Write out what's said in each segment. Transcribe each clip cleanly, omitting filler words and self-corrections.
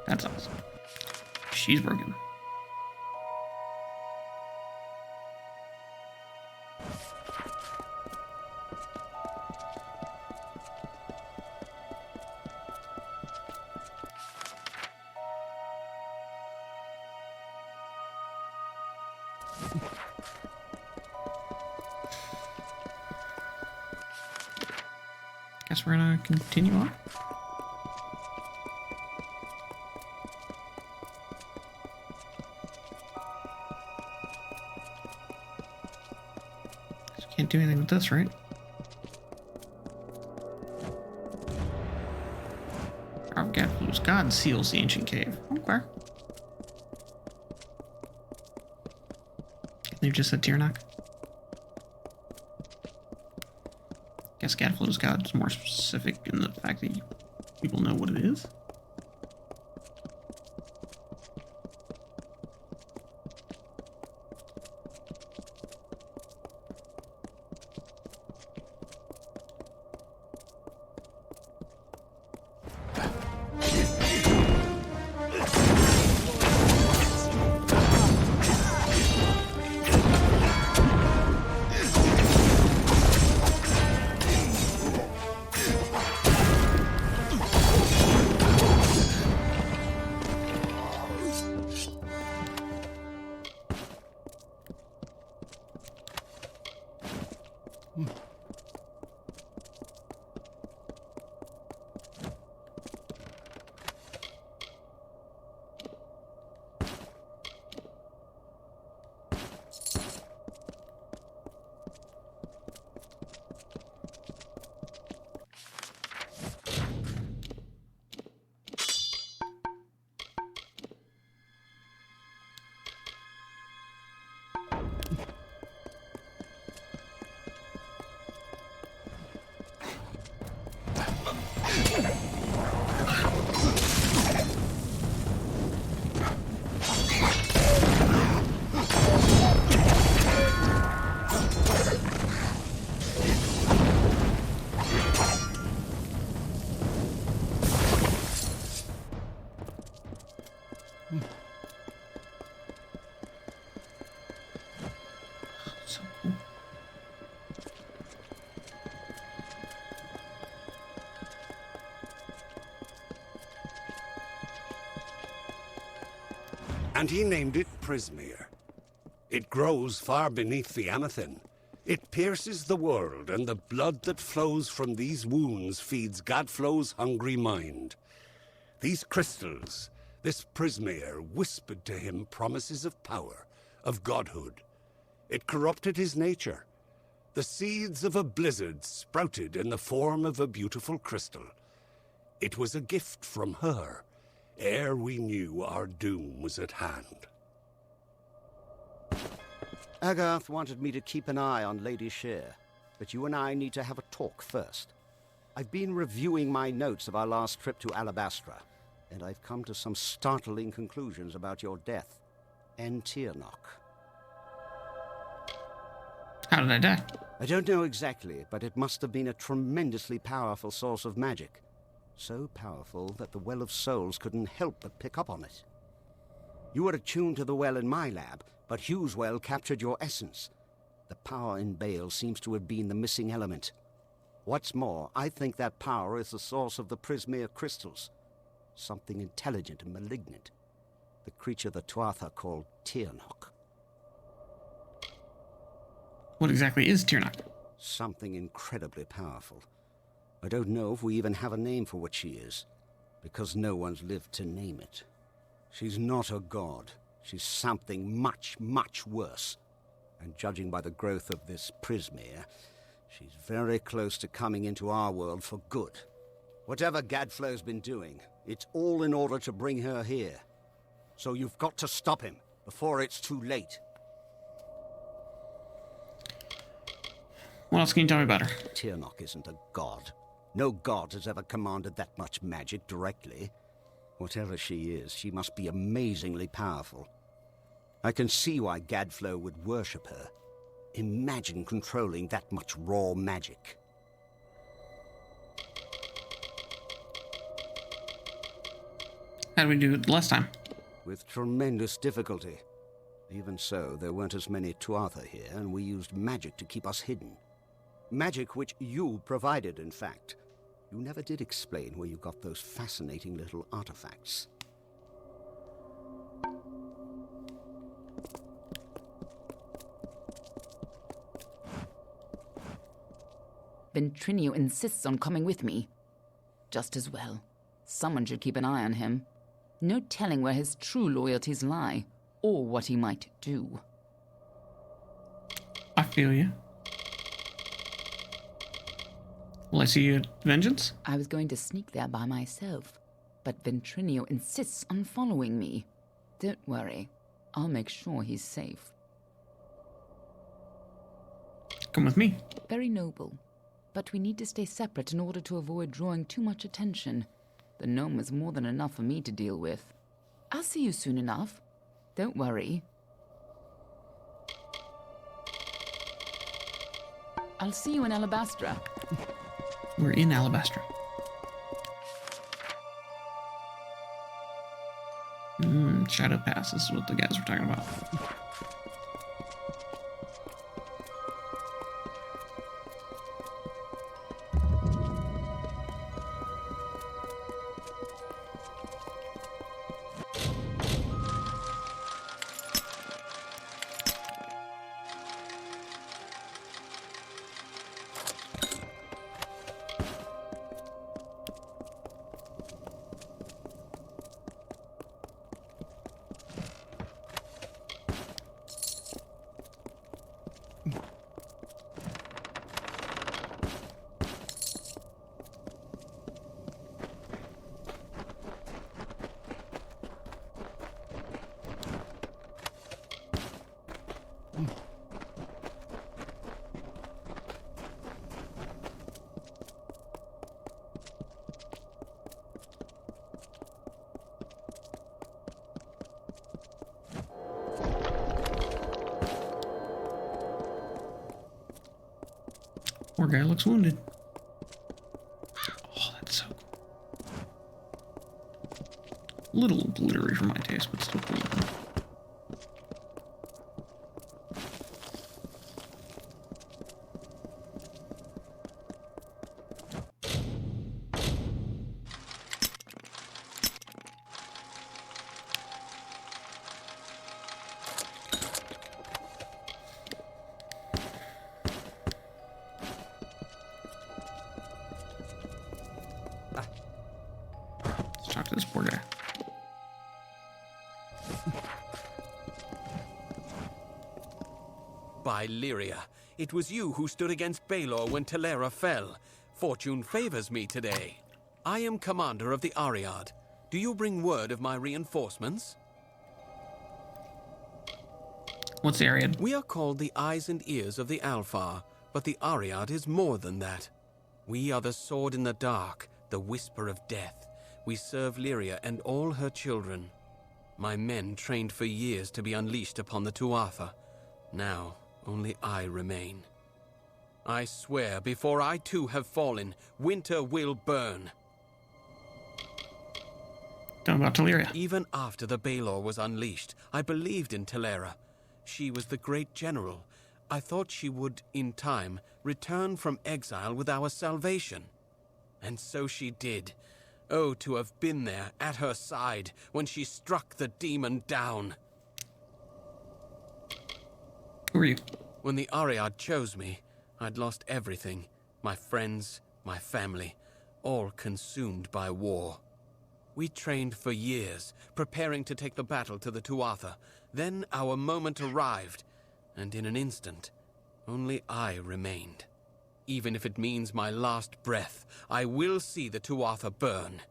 That's awesome. She's broken. Guess we're gonna continue on. Can't do anything with this, right? Our whose god seals the ancient cave. Okay. They've just said Tirnock. Guess Gadflow's god's more specific in the fact that people know what it is. So cool. And he named it Prismere. It grows far beneath the Amethyst. It pierces the world, and the blood that flows from these wounds feeds Gadflow's hungry mind. These crystals, this Prismere, whispered to him promises of power, of godhood. It corrupted his nature. The seeds of a blizzard sprouted in the form of a beautiful crystal. It was a gift from her, ere we knew our doom was at hand. Agarth wanted me to keep an eye on Lady Shear, but you and I need to have a talk first. I've been reviewing my notes of our last trip to Alabastra, and I've come to some startling conclusions about your death and Tirnock. How did I die? I don't know exactly, but it must have been a tremendously powerful source of magic. So powerful that the Well of Souls couldn't help but pick up on it. You were attuned to the well in my lab, but Hugh's well captured your essence. The power in Bale seems to have been the missing element. What's more, I think that power is the source of the Prismere crystals. Something intelligent and malignant. The creature the Tuatha called Tirnock. What exactly is Tirnock? Something incredibly powerful. I don't know if we even have a name for what she is, because no one's lived to name it. She's not a god. She's something much, much worse. And judging by the growth of this Prismere, she's very close to coming into our world for good. Whatever Gadflow's been doing, it's all in order to bring her here. So you've got to stop him before it's too late. What else can you tell me about her? Tirnock isn't a god. No god has ever commanded that much magic directly. Whatever she is, she must be amazingly powerful. I can see why Gadflow would worship her. Imagine controlling that much raw magic. How did we do it last time? With tremendous difficulty. Even so, there weren't as many Tuatha here, and we used magic to keep us hidden. Magic which you provided, in fact. You never did explain where you got those fascinating little artifacts. Ventrinio insists on coming with me. Just as well. Someone should keep an eye on him. No telling where his true loyalties lie, or what he might do. I feel you. Will I see you at Vengeance? I was going to sneak there by myself, but Ventrinio insists on following me. Don't worry. I'll make sure he's safe. Come with me. Very noble. But we need to stay separate in order to avoid drawing too much attention. The gnome is more than enough for me to deal with. I'll see you soon enough. Don't worry. I'll see you in Alabastra. We're in Alabastra. Shadow Pass, this is what the guys were talking about. Poor guy looks wounded. Oh, that's so cool. Little glittery for my taste, but still cool. Let's talk to this poor guy. By Lyria, it was you who stood against Balor when Telera fell. Fortune favors me today. I am commander of the Ariad. Do you bring word of my reinforcements? What's the area? We are called the eyes and ears of the Alfar, but the Ariad is more than that. We are the sword in the dark, the whisper of death. We serve Lyria and all her children. My men trained for years to be unleashed upon the Tuatha. Now, only I remain. I swear, before I too have fallen, winter will burn. Tell me about Teleria. Even after the Balor was unleashed, I believed in Telera. She was the great general. I thought she would, in time, return from exile with our salvation. And so she did. Oh, to have been there, at her side, when she struck the demon down. Who are you? When the Ariad chose me, I'd lost everything. My friends, my family, all consumed by war. We trained for years, preparing to take the battle to the Tuatha. Then our moment arrived, and in an instant, only I remained. Even if it means my last breath, I will see the Tuatha burn.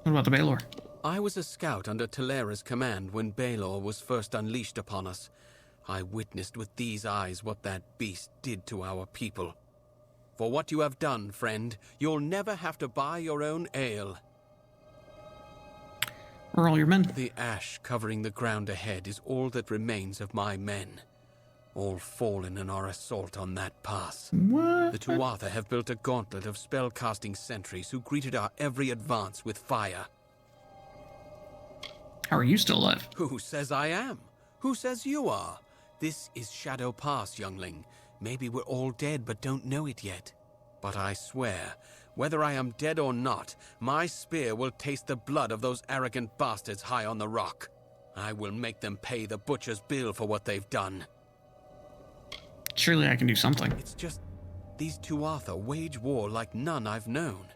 What about the Balor? I was a scout under Telera's command when Balor was first unleashed upon us. I witnessed with these eyes what that beast did to our people. For what you have done, friend, you'll never have to buy your own ale. Where are all your men? The ash covering the ground ahead is all that remains of my men. all fallen in our assault on that pass. What? The Tuatha have built a gauntlet of spell-casting sentries who greeted our every advance with fire. How are you still alive? Who says I am? Who says you are? This is Shadow Pass, youngling. Maybe we're all dead but don't know it yet. But I swear, whether I am dead or not, my spear will taste the blood of those arrogant bastards high on the rock. I will make them pay the butcher's bill for what they've done. Surely I can do something. It's just, these Tuatha wage war like none I've known.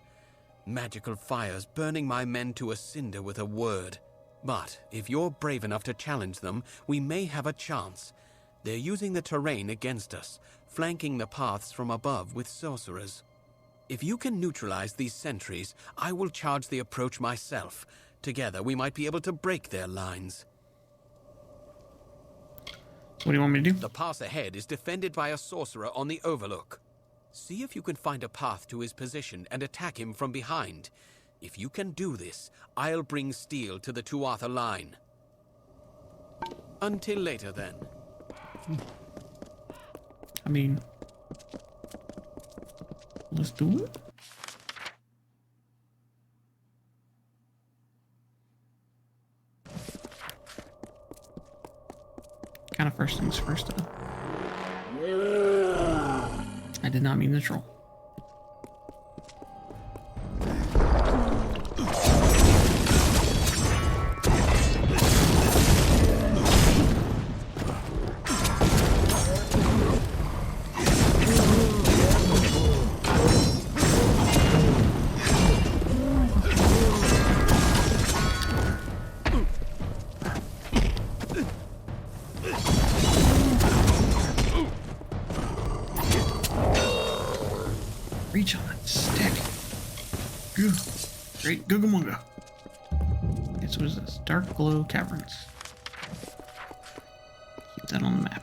Magical fires burning my men to a cinder with a word. But if you're brave enough to challenge them, we may have a chance. They're using the terrain against us, flanking the paths from above with sorcerers. If you can neutralize these sentries, I will charge the approach myself. Together, we might be able to break their lines. So what do you want me to do? The pass ahead is defended by a sorcerer on the overlook. See if you can find a path to his position and attack him from behind. If you can do this, I'll bring steel to the Tuatha line. Until later, then. I mean, let's do it. Kind of first things first, though. I did not mean to troll. Reach on, stick. Goo. Great Googamunga. Okay, so what is this? Dark Glow Caverns. Keep that on the map.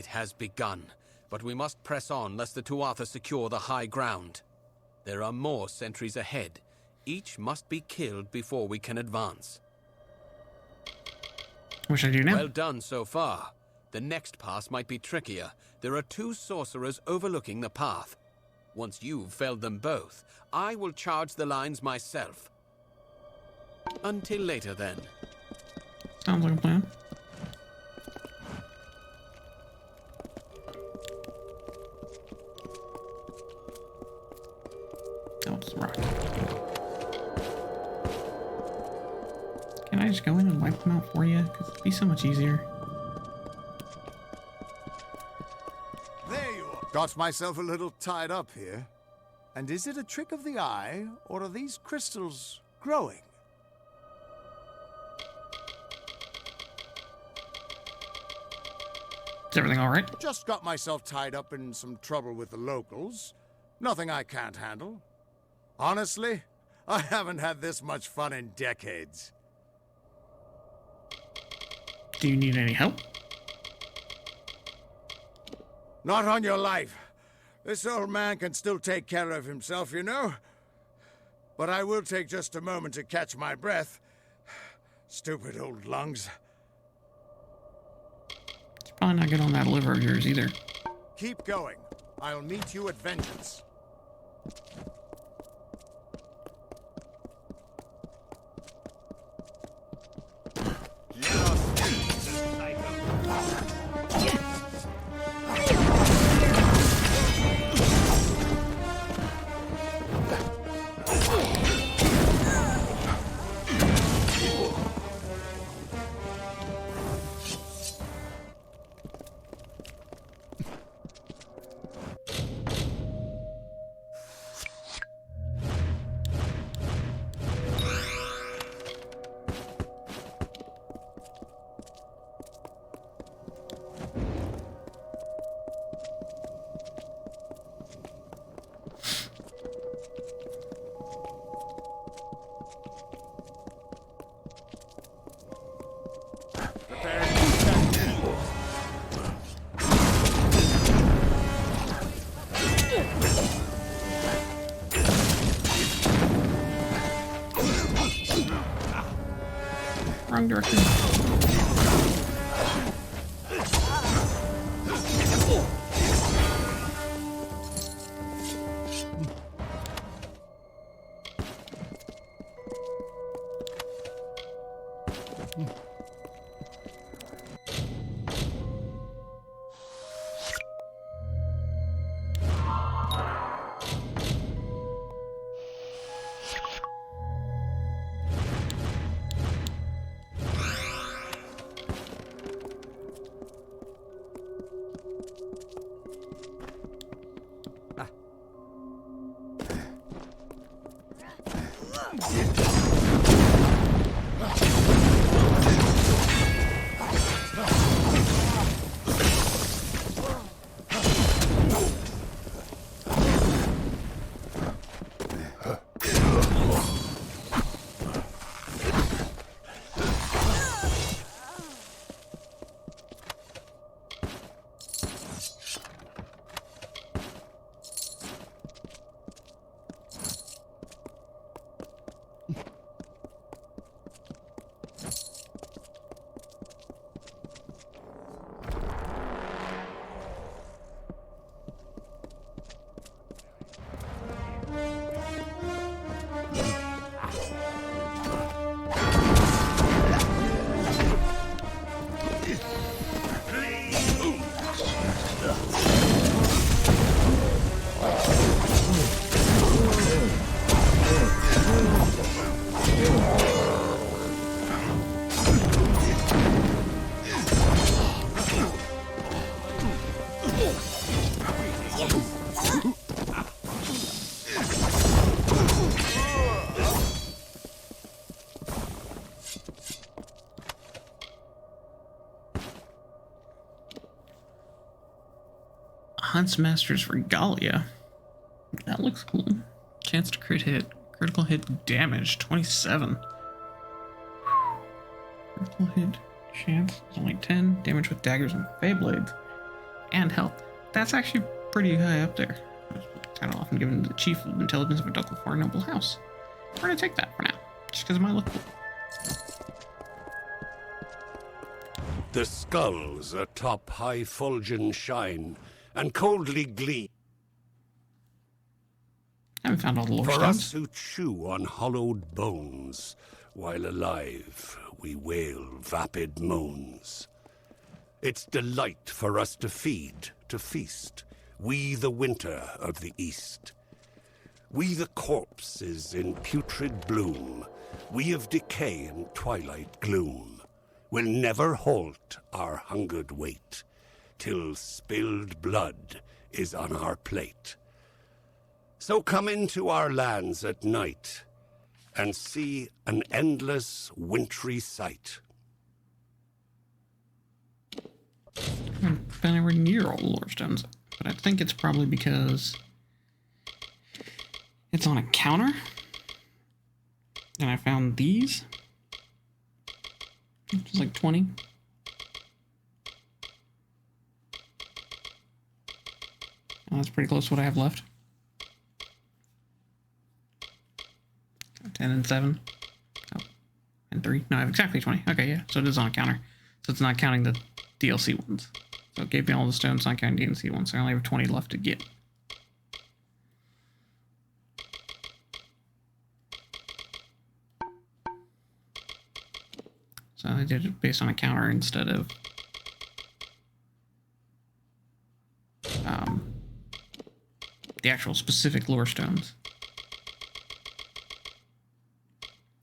Has begun, but we must press on lest the Tuatha secure the high ground. There are more sentries ahead. Each must be killed before we can advance. What should I do now? Well done so far. The next pass might be trickier. There are two sorcerers overlooking the path. Once you've felled them both, I will charge the lines myself. Until later, then. Sounds like a plan. Oh, it's a rock. Can I just go in and wipe them out for you? Because it'd be so much easier. Got myself a little tied up here. And is it a trick of the eye, or are these crystals growing? Is everything alright? Just got myself tied up in some trouble with the locals. Nothing I can't handle. Honestly, I haven't had this much fun in decades. Do you need any help? Not on your life. This old man can still take care of himself, you know. But I will take just a moment to catch my breath. Stupid old lungs. It's probably not good on that liver of yours either. Keep going. I'll meet you at Vengeance. Wrong direction. Huntsmaster's Regalia. That looks cool. Chance to crit hit. Critical hit damage, 27. Critical hit chance is only 10. Damage with daggers and fey blades. And health. That's actually pretty high up there. It's kind of often given to the chief of intelligence of a ducal foreign noble house. We're gonna take that for now, just because it might look cool. The skulls atop high fulgen shine, and coldly gleam. I haven't found all the lore For stones. us who chew on hollowed bones, while alive we wail vapid moans. It's delight for us to feed, to feast, we the winter of the east. We the corpses in putrid bloom, we of decay and twilight gloom, will never halt our hungered wait, till spilled blood is on our plate. So come into our lands at night and see an endless, wintry sight. I haven't been anywhere near all the lore stones, but I think it's probably because it's on a counter. And I found these. Which is like 20. And that's pretty close to what I have left. 10 and 7. Oh, and 3. No, I have exactly 20. Okay, yeah. So it is on a counter. So it's not counting the DLC ones. So it gave me all the stones, not counting DLC ones. So I only have 20 left to get. So I did it based on a counter instead of the actual specific lore stones.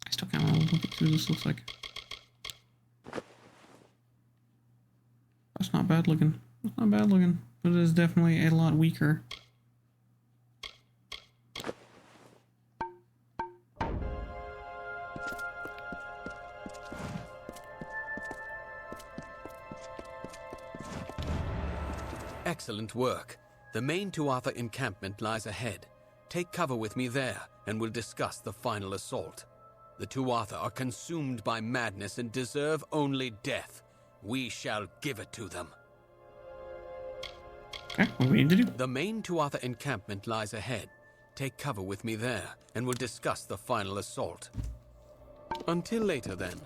I still kind of want to look at what this looks like. That's not bad looking. That's not bad looking, but it is definitely a lot weaker. Excellent work. The main Tuatha encampment lies ahead. Take cover with me there, and we'll discuss the final assault. The Tuatha are consumed by madness and deserve only death. We shall give it to them. Okay, what do we need to do? The main Tuatha encampment lies ahead. Take cover with me there, and we'll discuss the final assault. Until later, then.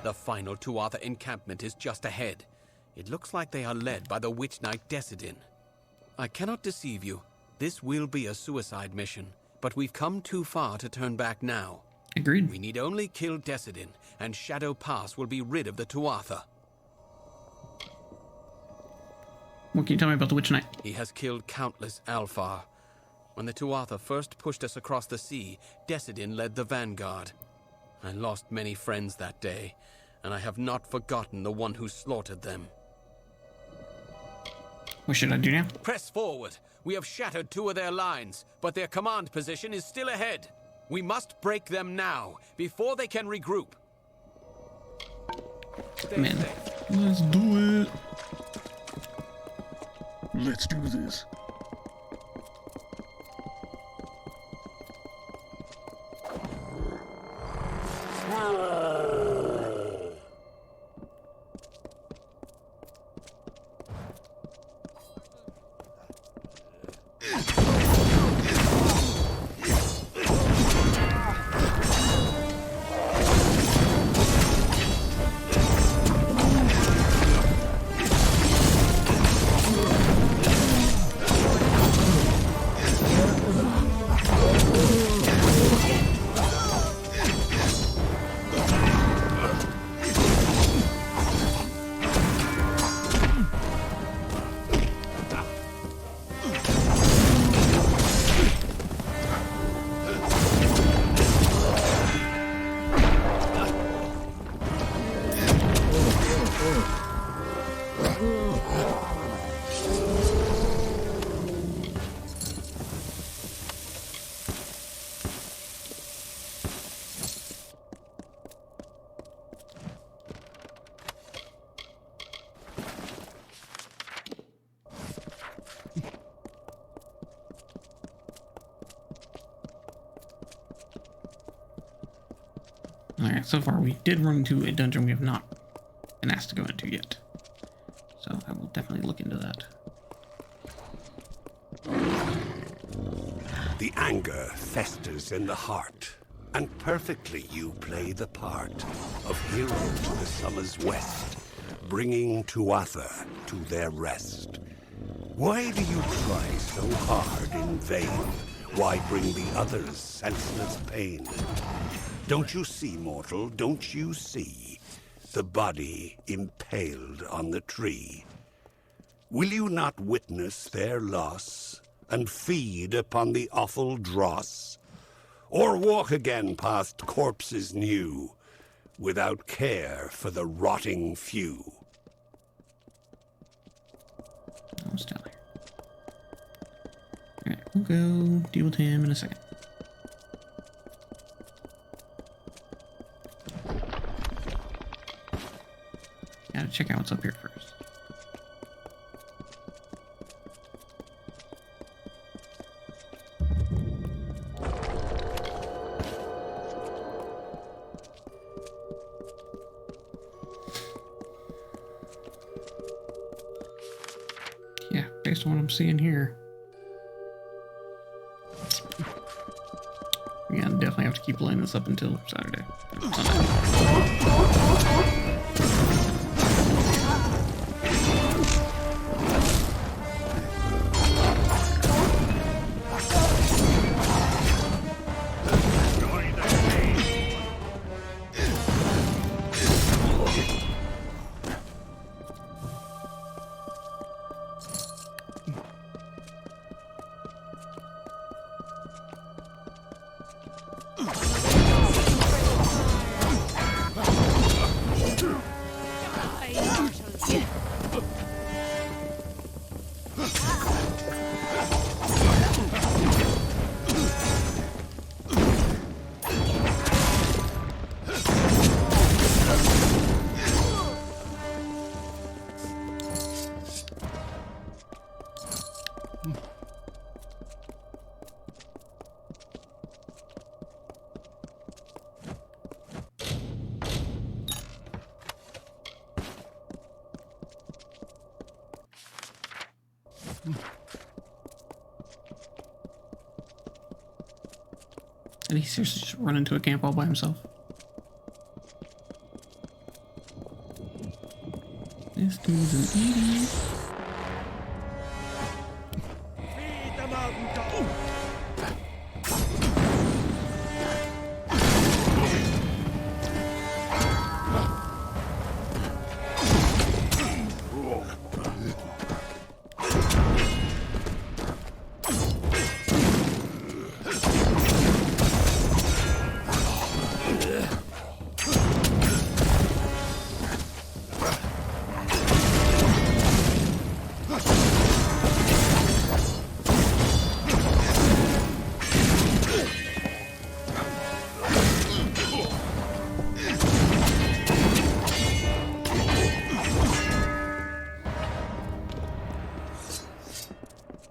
The final Tuatha encampment is just ahead. It looks like they are led by the Witch Knight Decidin. I cannot deceive you. This will be a suicide mission, but we've come too far to turn back now. Agreed. We need only kill Decidin, and Shadow Pass will be rid of the Tuatha. What can you tell me about the Witch Knight? He has killed countless Alfar. When the Tuatha first pushed us across the sea, Decidin led the vanguard. I lost many friends that day, and I have not forgotten the one who slaughtered them. What should I do now? Press forward. We have shattered 2 of their lines, but their command position is still ahead. We must break them now, before they can regroup. Stay Man, safe. let's do it. Let's do this. Alright, so far we did run into a dungeon we have not been asked to go into yet. So I will definitely look into that. The anger festers in the heart, and perfectly you play the part of hero to the summer's west, bringing Tuatha to their rest. Why do you try so hard in vain? Why bring the others senseless pain? Don't you see, mortal, don't you see the body impaled on the tree? Will you not witness their loss and feed upon the awful dross? Or walk again past corpses new, without care for the rotting few? Almost down there. Alright, we'll go deal with him in a second. Gotta check out what's up here first. Yeah, based on what I'm seeing here. Yeah, definitely have to keep playing this up until Saturday. Sunday. Did he seriously just run into a camp all by himself? This dude's an idiot. Feed the mountain dog!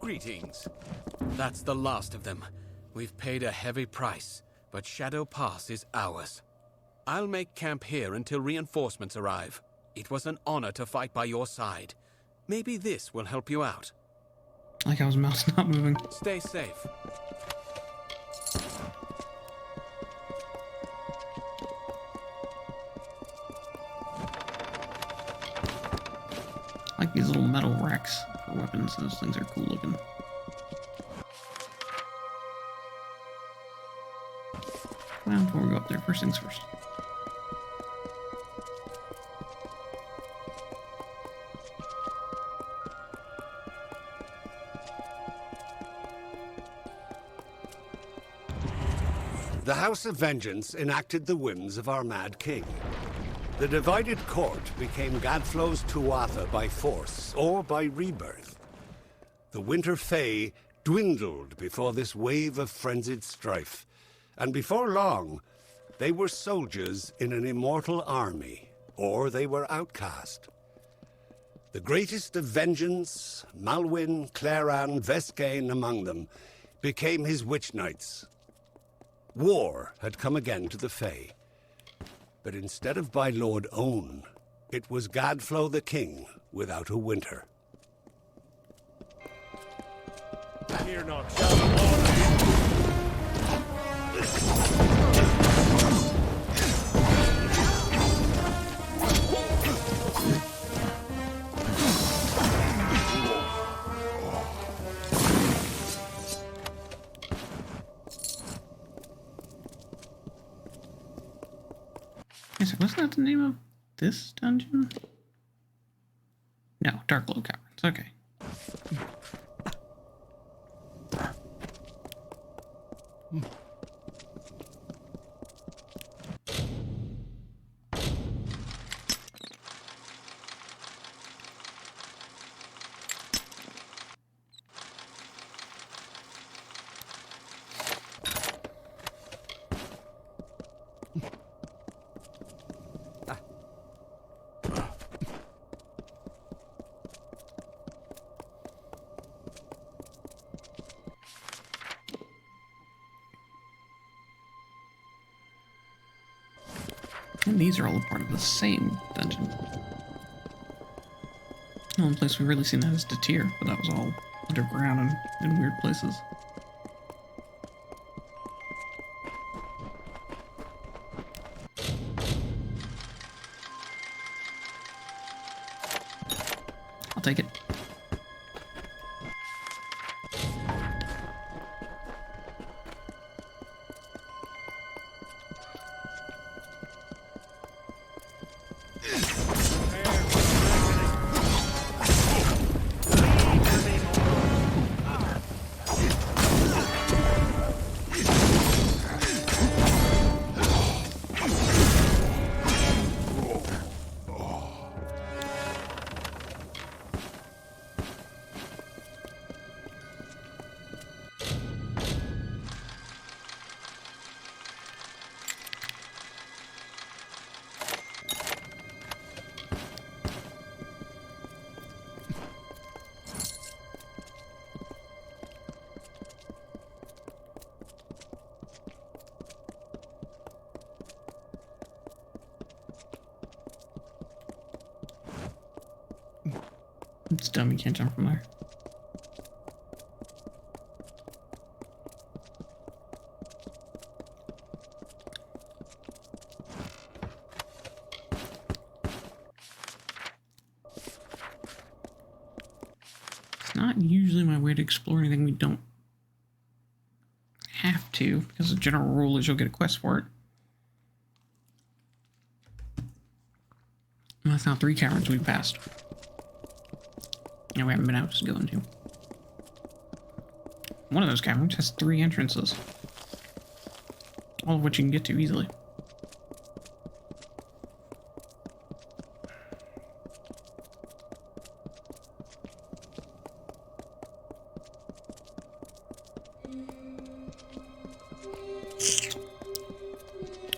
Greetings. That's the last of them. We've paid a heavy price, but Shadow Pass is ours. I'll make camp here until reinforcements arrive. It was an honor to fight by your side. Maybe this will help you out. Like how his mouth's not moving. Stay safe. I like these little metal racks for weapons. Those things are cool looking. Well, before we go up there, first things first. The House of Vengeance enacted the whims of our mad king. The divided court became Gadflow's Tuatha by force or by rebirth. The Winter Fae dwindled before this wave of frenzied strife, and before long, they were soldiers in an immortal army, or they were outcast. The greatest of vengeance, Malwyn, Claran, Vescain among them, became his witch knights. War had come again to the Fae. But instead of by Lord Own, it was Gadflow the King without a winter. Fear not, shall the Lord Wait a sec, wasn't that the name of this dungeon? No, Darkglow Caverns. Okay. And these are all a part of the same dungeon. The only place we've really seen that is Detir, but that was all underground and in weird places. I'll take it. It's dumb, you can't jump from there. It's not usually my way to explore anything we don't have to, because the general rule is you'll get a quest for it. And that's now 3 caverns we've passed. Yeah, we haven't been out to go into. One of those caverns has 3 entrances. All of which you can get to easily.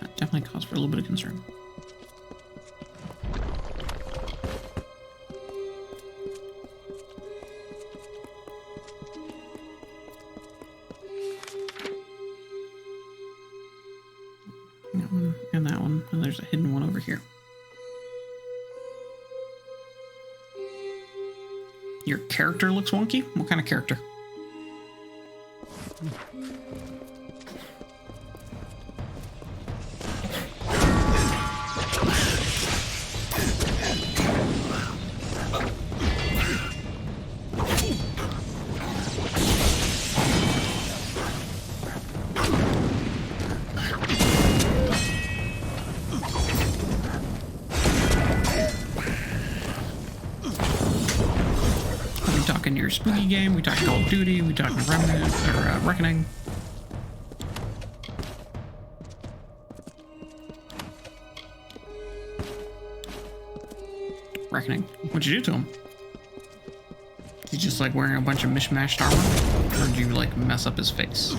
That definitely calls for a little bit of concern. That one, and that one, and there's a hidden one over here. Your character looks wonky? What kind of character? In your spooky game, we talked Call of Duty, we talked Remnant, or Reckoning. Reckoning. What'd you do to him? Is he just like wearing a bunch of mishmashed armor? Or did you like mess up his face?